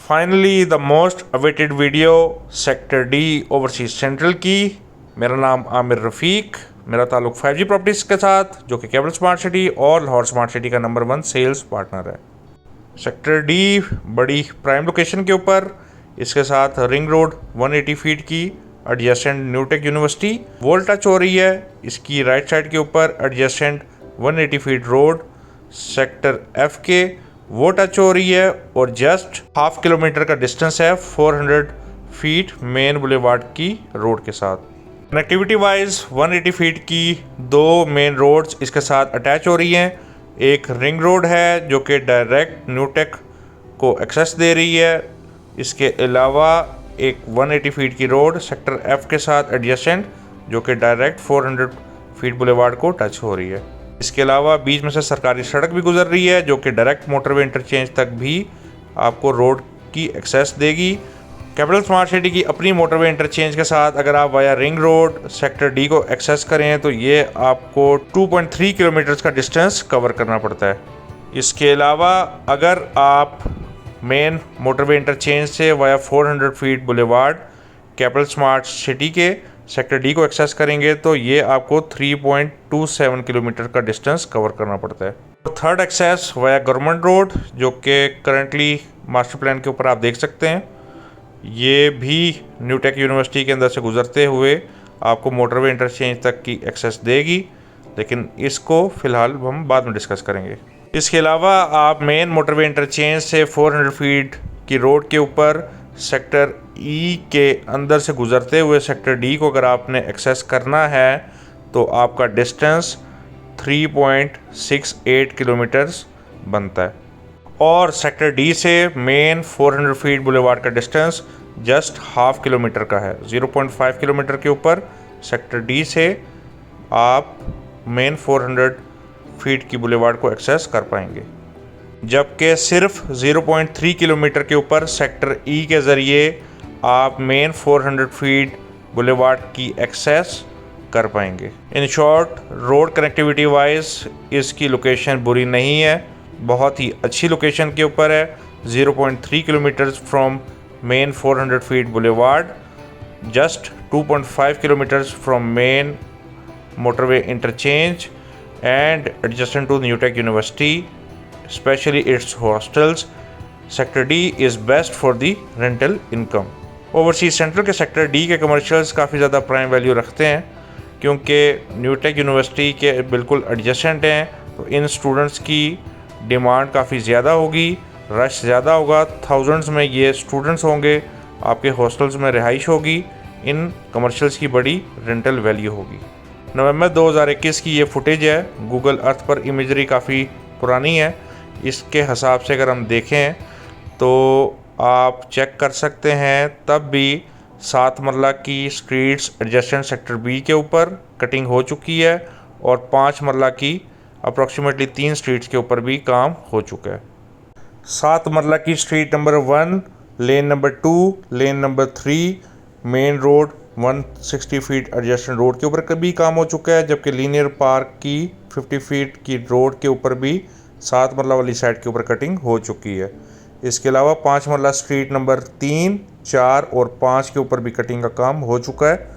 Finally the most awaited video sector D overseas central की। मेरा नाम आमिर रफ़ीक, मेरा ताल्लुक 5G प्रॉपर्टीज़ के साथ जो कि केबल स्मार्ट सिटी और लाहौर स्मार्ट सिटी का नंबर 1 सेल्स पार्टनर है। सेक्टर डी बड़ी प्राइम लोकेशन के ऊपर, इसके साथ रिंग रोड 180 फीट की एडजेसेंट न्यूटेक यूनिवर्सिटी वोल टच हो रही है। इसकी राइट साइड के ऊपर adjacent 180 feet road sector F के वो टच हो रही है और जस्ट हाफ किलोमीटर का डिस्टेंस है 400 फीट मेन बुलेवार्ड की रोड के साथ। कनेक्टिविटी वाइज 180 फीट की दो मेन रोड्स इसके साथ अटैच हो रही हैं। एक रिंग रोड है जो कि डायरेक्ट न्यूटेक को एक्सेस दे रही है। इसके अलावा एक 180 फीट की रोड सेक्टर एफ के साथ एडजेसेंट जो कि डायरेक्ट 400 फीट बुलेवार्ड को टच हो रही है। इसके अलावा बीच में से सरकारी सड़क भी गुजर रही है जो कि डायरेक्ट मोटरवे इंटरचेंज तक भी आपको रोड की एक्सेस देगी। कैपिटल स्मार्ट सिटी की अपनी मोटरवे इंटरचेंज के साथ अगर आप via ring road sector D को एक्सेस करें तो ये आपको 2.3 किलोमीटर्स का डिस्टेंस कवर करना पड़ता है। इसके अलावा अगर आप मेन मोटरवे इंटरचेंज से via 400 feet boulevard capital smart city के सेक्टर डी को एक्सेस करेंगे तो ये आपको 3.27 किलोमीटर का डिस्टेंस कवर करना पड़ता है। Third access via government road जो कि करंटली मास्टर प्लान के ऊपर आप देख सकते हैं, ये भी न्यूटेक यूनिवर्सिटी के अंदर से गुजरते हुए आपको मोटरवे इंटरचेंज तक की एक्सेस देगी, लेकिन इसको फ़िलहाल हम बाद में डिस्कस करेंगे। इसके अलावा आप मेन मोटरवे इंटरचेंज से 400 फीट की रोड के ऊपर सेक्टर ई के अंदर से गुजरते हुए सेक्टर डी को अगर आपने एक्सेस करना है तो आपका डिस्टेंस 3.68 किलोमीटर्स बनता है और सेक्टर डी से मेन 400 फीट बुलेवार्ड का डिस्टेंस जस्ट हाफ किलोमीटर का है। 0.5 किलोमीटर के ऊपर सेक्टर डी से आप मेन 400 फीट की बुलेवार्ड को एक्सेस कर पाएंगे, जबकि सिर्फ 0.3 किलोमीटर के ऊपर सेक्टर ई के ज़रिए आप मेन 400 फीट बुलेवार्ड की एक्सेस कर पाएंगे। In short road connectivity wise इसकी लोकेशन बुरी नहीं है, बहुत ही अच्छी लोकेशन के ऊपर है। 0.3 kilometres from main 400 feet boulevard, just 2.5 kilometres from main motorway interchange and adjacent to NUTECH university, especially its hostels. Sector D is best for the rental income. Overseas central के सेक्टर डी के commercials काफ़ी ज़्यादा prime value रखते हैं क्योंकि Newtech university के बिल्कुल adjacent हैं, तो इन स्टूडेंट्स की डिमांड काफ़ी ज़्यादा होगी, रश ज़्यादा होगा, थाउजेंड्स में ये स्टूडेंट्स होंगे, आपके हॉस्टल्स में रिहाइश होगी, इन कमर्शियल्स की बड़ी रेंटल वैल्यू होगी। नवंबर 2021 की ये फुटेज है, गूगल अर्थ पर इमेजरी काफ़ी पुरानी है, इसके हिसाब से अगर हम देखें तो आप चेक कर सकते हैं तब भी 7 मरला की स्ट्रीट्स एडजेसेंट सेक्टर बी के ऊपर कटिंग हो चुकी है और 5 मरला की अप्रॉक्सीमेटली 3 स्ट्रीट्स के ऊपर भी काम हो चुका है। 7 मरला की street number 1, lane number 2, lane number 3, main road 160 feet adjacent road के ऊपर भी काम हो चुका है, जबकि लीनियर पार्क की 50 फीट की रोड के ऊपर भी 7 मरला वाली साइड के ऊपर कटिंग हो चुकी है। इसके अलावा 5 मरला स्ट्रीट नंबर 3, 4 और 5 के ऊपर भी कटिंग का काम हो चुका है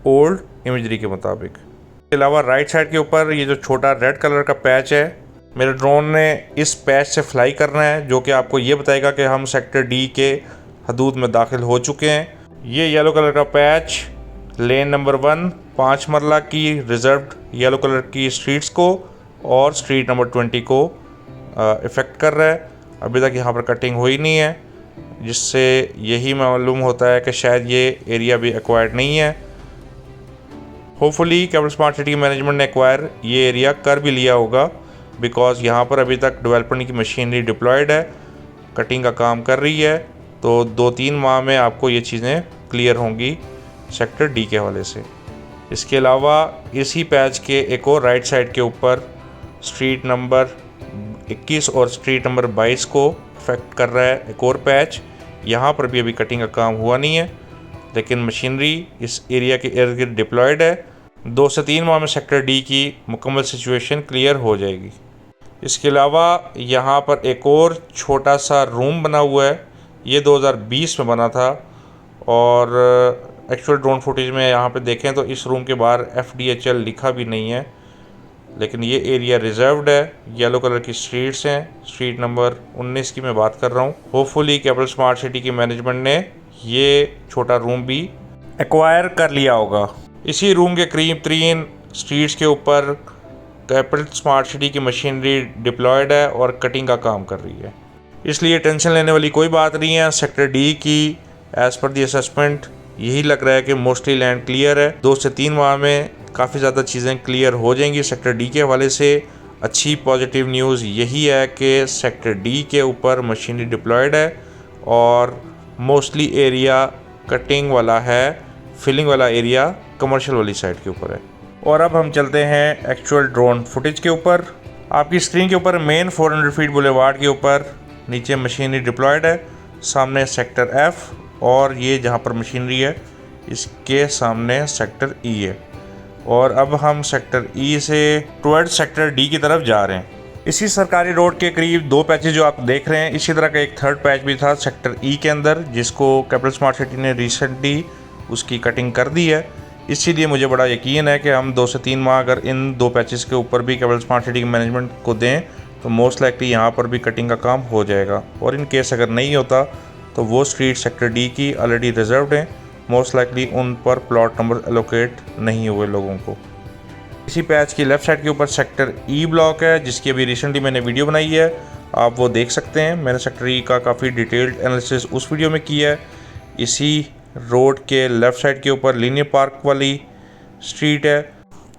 ओल्ड इमेजरी के मुताबिक। इसके अलावा राइट साइड के ऊपर ये जो छोटा रेड कलर का पैच है, मेरे ड्रोन ने इस पैच से फ्लाई करना है जो कि आपको ये बताएगा कि हम सेक्टर डी के हदूद में दाखिल हो चुके हैं। ये येलो कलर का पैच लेन नंबर 1 5 मरला की रिजर्व्ड येलो कलर की स्ट्रीट्स को और स्ट्रीट नंबर 20 को इफ़ेक्ट कर रहा है। अभी तक यहाँ पर कटिंग हुई नहीं है, जिससे यही मालूम होता है कि शायद ये एरिया भी एक्वायर्ड नहीं है। Hopefully capital smart city management ने एक्वायर ये एरिया कर भी लिया होगा, बिकॉज़ यहाँ पर अभी तक डेवलपमेंट की मशीनरी डिप्लॉयड है, कटिंग का काम कर रही है, तो 2-3 माह में आपको ये चीज़ें क्लियर होंगी सेक्टर डी के हवाले से। इसके अलावा इसी पैच के एक और राइट साइड के ऊपर स्ट्रीट नंबर 21 और स्ट्रीट नंबर 22 को अफेक्ट कर रहा है एक और पैच। यहाँ पर भी अभी कटिंग का काम हुआ नहीं है, लेकिन मशीनरी इस एरिया के इर्द गिर्द डिप्लॉयड है। 2 से 3 माह में सेक्टर डी की मुकम्मल सिचुएशन क्लियर हो जाएगी। इसके अलावा यहाँ पर एक और छोटा सा रूम बना हुआ है ये 2020 में बना था और एक्चुअल ड्रोन फुटेज में यहाँ पे देखें तो इस रूम के बाहर FDHL लिखा भी नहीं है, लेकिन ये एरिया रिजर्व्ड है। येलो कलर की स्ट्रीट्स हैं, स्ट्रीट नंबर 19 की मैं बात कर रहा हूँ। होपफुली कैपिटल स्मार्ट सिटी की मैनेजमेंट ने ये छोटा रूम भी एक्वायर कर लिया होगा। इसी रूम के करीब 3 स्ट्रीट्स के ऊपर कैपिटल स्मार्ट सिटी की मशीनरी डिप्लॉयड है और कटिंग का काम कर रही है, इसलिए टेंशन लेने वाली कोई बात नहीं है। सेक्टर डी की एज़ पर दी असेसमेंट यही लग रहा है कि मोस्टली लैंड क्लियर है। 2 से 3 माह में काफ़ी ज़्यादा चीज़ें क्लियर हो जाएंगी। सेक्टर डी के हवाले से अच्छी पॉजिटिव न्यूज़ यही है कि सेक्टर डी के ऊपर मशीनरी डिप्लॉयड है और मोस्टली एरिया कटिंग वाला है, फिलिंग वाला एरिया कमर्शियल वाली साइड के ऊपर है। और अब हम चलते हैं एक्चुअल ड्रोन फुटेज के ऊपर। आपकी स्क्रीन के ऊपर मेन 400 फीट बुलेवार्ड के ऊपर नीचे मशीनरी डिप्लॉयड है, सामने सेक्टर एफ और ये जहाँ पर मशीनरी है इसके सामने सेक्टर ई है। और अब हम सेक्टर ई से टुवर्ड्स सेक्टर डी की तरफ जा रहे हैं। इसी सरकारी रोड के करीब 2 पैचेज जो आप देख रहे हैं, इसी तरह का एक थर्ड पैच भी था सेक्टर ई के अंदर, जिसको कैपिटल स्मार्ट सिटी ने रिसेंटली उसकी कटिंग कर दी है। इसीलिए मुझे बड़ा यकीन है कि हम 2 से 3 माह अगर इन 2 पैचेस के ऊपर भी कैपिटल स्मार्ट सिटी की मैनेजमेंट को दें तो मोस्ट लाइकली यहाँ पर भी कटिंग का काम हो जाएगा। और इन केस अगर नहीं होता तो वो स्ट्रीट सेक्टर डी की ऑलरेडी रिजर्व्ड हैं, मोस्ट लाइकली उन पर प्लॉट नंबर एलोकेट नहीं हुए लोगों को। इसी पैच की लेफ़्ट साइड के ऊपर सेक्टर ई ब्लॉक है, जिसकी अभी रिसेंटली मैंने वीडियो बनाई है, आप वो देख सकते हैं। मैंने सेक्टर ई का काफ़ी डिटेल्ड एनालिसिस उस वीडियो में किया है। इसी रोड के लेफ़्ट साइड के ऊपर लीनियर पार्क वाली स्ट्रीट है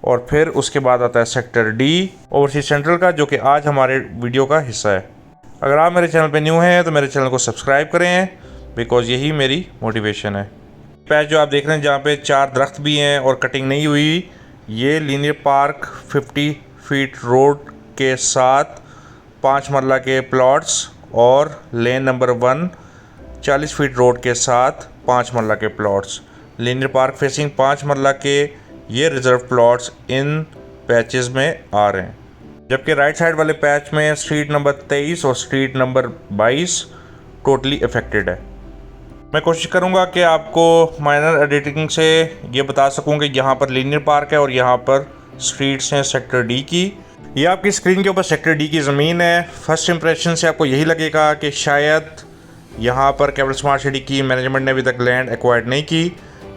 और फिर उसके बाद आता है सेक्टर डी ओवरसीज सेंट्रल का, जो कि आज हमारे वीडियो का हिस्सा है। अगर आप मेरे चैनल पे न्यू हैं तो मेरे चैनल को सब्सक्राइब करें, बिकॉज़ यही मेरी मोटिवेशन है। पैच जो आप देख रहे हैं जहाँ पे 4 दरख्त भी हैं और कटिंग नहीं हुई, ये लीनियर पार्क 50 फीट रोड के साथ 5 मरला के प्लॉट्स और लेन नंबर 1 40 फीट रोड के साथ 5 मरला के प्लॉट्स, लीनियर पार्क फेसिंग 5 मरला के ये रिज़र्व प्लॉट्स इन पैचेस में आ रहे हैं। जबकि राइट साइड वाले पैच में स्ट्रीट नंबर 23 और स्ट्रीट नंबर 22 टोटली अफेक्टेड है। मैं कोशिश करूंगा कि आपको माइनर एडिटिंग से ये बता सकूं कि यहाँ पर लीनियर पार्क है और यहाँ पर स्ट्रीट्स हैं सेक्टर डी की। ये आपकी स्क्रीन के ऊपर सेक्टर डी की ज़मीन है। फर्स्ट इंप्रेशन से आपको यही लगेगा कि शायद यहाँ पर कैपिटल स्मार्ट सिटी की मैनेजमेंट ने अभी तक लैंड एक्वायर्ड नहीं की,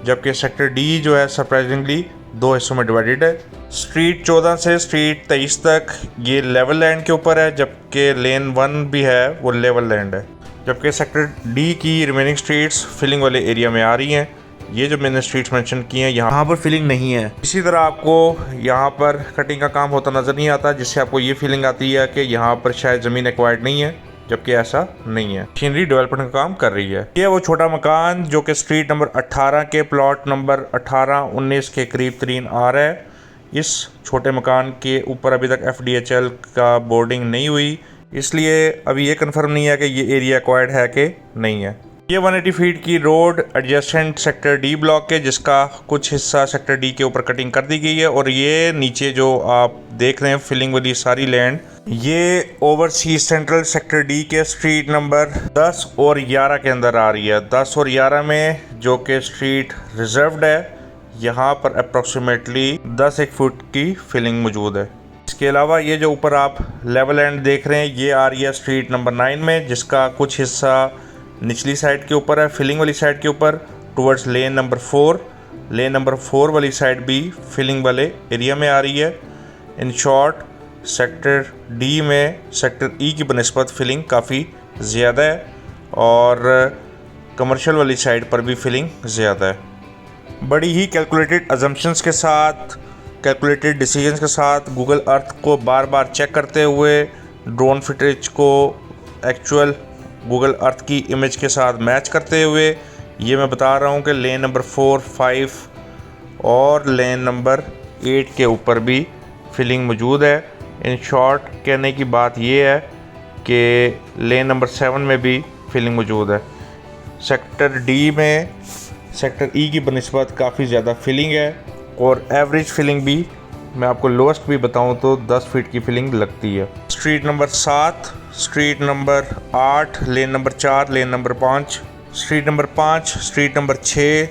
जबकि सेक्टर डी जो है सरप्राइजिंगली 2 हिस्सों में डिवाइडेड है। स्ट्रीट 14 से स्ट्रीट 23 तक ये लेवल लैंड के ऊपर है, जबकि लेन 1 भी है वो लेवल लैंड है। जबकि सेक्टर डी की रिमेनिंग स्ट्रीट्स फिलिंग वाले एरिया में आ रही हैं। ये जो मैंने स्ट्रीट्स मेंशन की हैं यहाँ पर फिलिंग नहीं है। इसी तरह आपको यहाँ पर कटिंग का काम होता नज़र नहीं आता, जिससे आपको ये फीलिंग आती है कि यहाँ पर शायद ज़मीन एक्वायर्ड नहीं है, जबकि ऐसा नहीं है। मशीनरी डेवलपमेंट का काम कर रही है। ये वो छोटा मकान जो कि स्ट्रीट नंबर 18 के प्लॉट नंबर 18-19 के करीब तरीन आ रहा है। इस छोटे मकान के ऊपर अभी तक FDHL का बोर्डिंग नहीं हुई, इसलिए अभी ये कंफर्म नहीं है कि ये एरिया एक्वायर्ड है कि नहीं है। ये 180 फीट की road adjacent sector D block के, जिसका कुछ हिस्सा सेक्टर डी के ऊपर कटिंग कर दी गई है। और ये नीचे जो आप देख रहे हैं फिलिंग वाली सारी लैंड, ये ओवरसीज सेंट्रल सेक्टर डी के स्ट्रीट नंबर 10 और 11 के अंदर आ रही है। 10 और 11 में जो कि स्ट्रीट रिजर्व्ड है, यहाँ पर अप्रॉक्सीमेटली 10 फुट की फिलिंग मौजूद है। इसके अलावा ये जो ऊपर आप लेवल एंड देख रहे हैं, ये आ रही है स्ट्रीट नंबर 9 में, जिसका कुछ हिस्सा निचली साइड के ऊपर है, फिलिंग वाली साइड के ऊपर towards lane number 4। Lane number 4 वाली साइड भी फिलिंग वाले एरिया में आ रही है। इन शॉर्ट सेक्टर डी में सेक्टर ई की बनस्बत फिलिंग काफ़ी ज़्यादा है और कमर्शियल वाली साइड पर भी फिलिंग ज़्यादा है। बड़ी ही कैलकुलेटेड अजम्पशंस के साथ, कैलकुलेटेड डिसीजंस के साथ, गूगल अर्थ को बार बार चेक करते हुए, ड्रोन फुटेज को एक्चुअल गूगल अर्थ की इमेज के साथ मैच करते हुए, ये मैं बता रहा हूँ कि लेन नंबर 4, 5 और लेन नंबर 8 के ऊपर भी फिलिंग मौजूद है। इन शॉर्ट कहने की बात ये है कि लेन नंबर 7 में भी फिलिंग मौजूद है। सेक्टर डी में सेक्टर ई की बनस्बत काफ़ी ज़्यादा फिलिंग है और एवरेज फिलिंग भी मैं आपको लोएस्ट भी बताऊं तो 10 फीट की फिलिंग लगती है। Street number 7 street number 8, lane number 4, lane number 5, street number 5, street number 6,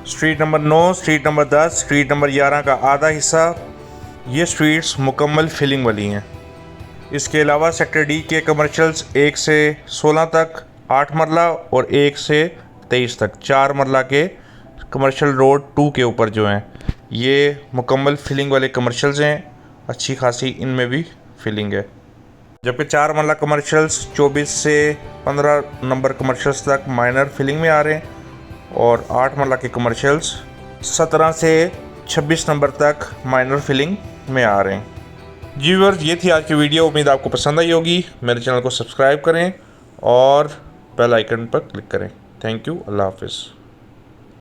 street number 9, street number 10, street number 11 का आधा हिस्सा। ये स्ट्रीट्स मुकम्मल फिलिंग वाली हैं। इसके अलावा सेक्टर डी के कमर्शियल्स 1 से 16 तक 8 मरला और 1 से 23 तक 4 मरला के कमर्शियल रोड 2 के ऊपर जो हैं ये मुकम्मल फिलिंग वाले कमर्शियल्स हैं। अच्छी खासी इनमें भी फिलिंग है। जबकि 4 मरला कमर्शियल्स 24 से 15 नंबर कमर्शियल्स तक माइनर फिलिंग में आ रहे हैं और 8 मरला के कमर्शियल्स 17 से 26 नंबर तक माइनर फिलिंग में आ रहे हैं। जी व्यूअर्स, ये थी आज की वीडियो। उम्मीद आपको पसंद आई होगी। मेरे चैनल को सब्सक्राइब करें और बेल आइकन पर क्लिक करें। Thank you. अल्लाह हाफिज़।